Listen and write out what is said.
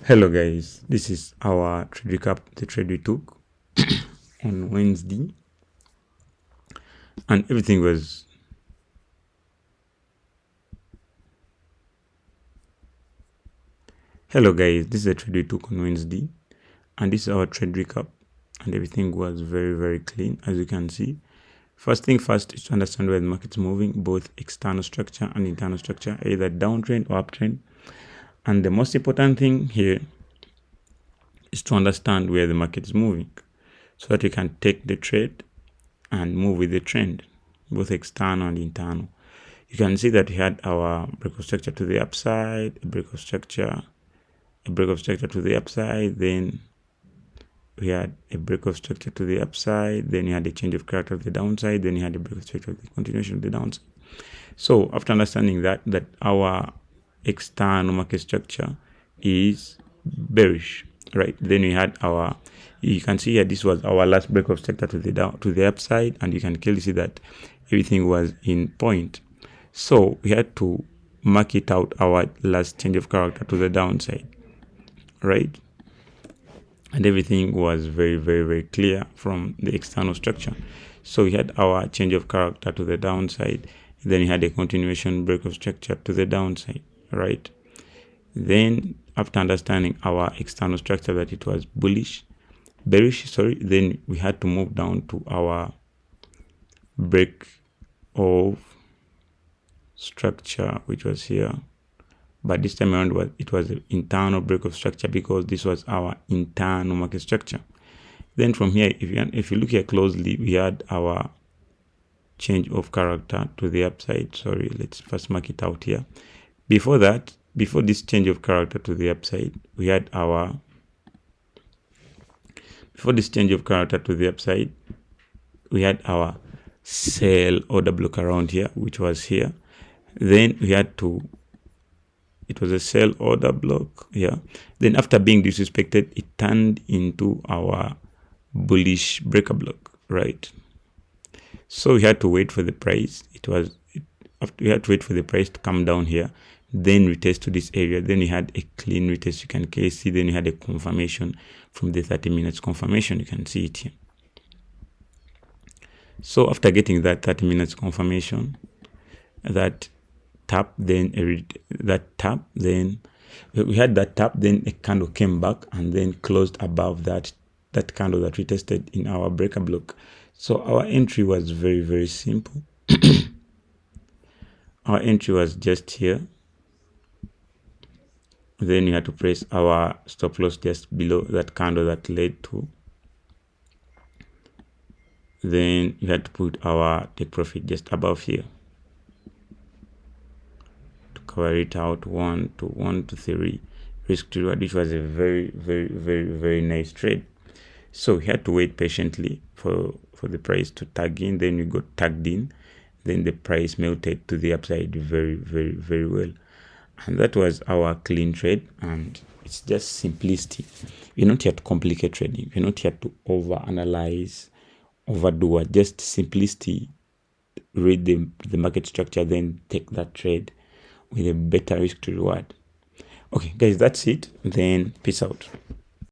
Hello guys, this is our trade recap, the trade we took on Wednesday, and everything was hello guys, this is the trade we took on Wednesday, and this is our trade recap, and everything was very clean. As you can see, first thing first is to understand where the market's moving, both external structure and internal structure, either downtrend or uptrend. And the most important thing here is to understand where the market is moving so that you can take the trade and move with the trend, both external and internal. You can see that we had our break of structure to the upside, a break of structure to the upside, then we had a break of structure to the upside, then you had a change of character of the downside, then you had a break of structure of the continuation of the downside. So after understanding that our external market structure is bearish, right? Then we had our, you can see here, this was our last break of structure to the upside, and you can clearly see that everything was in point. So we had to mark it out, our last change of character to the downside, right? And everything was very clear from the external structure. So we had our change of character to the downside, then we had a continuation break of structure to the downside, right? Then after understanding our external structure, that it was bearish, then we had to move down to our break of structure, which was here. But this time around, it was an internal break of structure because this was our internal market structure. Then from here, if you look here closely, we had our change of character to the upside. Sorry, let's first mark it out here. Before this change of character to the upside, we had our sell order block around here, which was here. Then we had to, it was a sell order block here. Then after being disrespected, it turned into our bullish breaker block, right? So we had to wait for the price. We had to wait for the price to come down here, then retest to this area. Then we had a clean retest, you can clearly see. Then we had a confirmation from the 30 minutes confirmation, you can see it here. So after getting that 30 minutes confirmation, that tap, then we had that tap, then a candle came back and then closed above that candle that we tested in our breaker block. So our entry was very simple. Our entry was just here. Then you had to press our stop loss just below that candle that led to. Then you had to put our take profit just above here to cover it out. 1 to 3 risk to reward, which was a very nice trade. So we had to wait patiently for the price to tag in. Then we got tagged in. Then the price melted to the upside very well. And that was our clean trade. And it's just simplicity. You're not here to complicate trading. You're not here to overanalyze, overdo it. Just simplicity. Read the market structure, then take that trade with a better risk to reward. Okay, guys, that's it. Then peace out.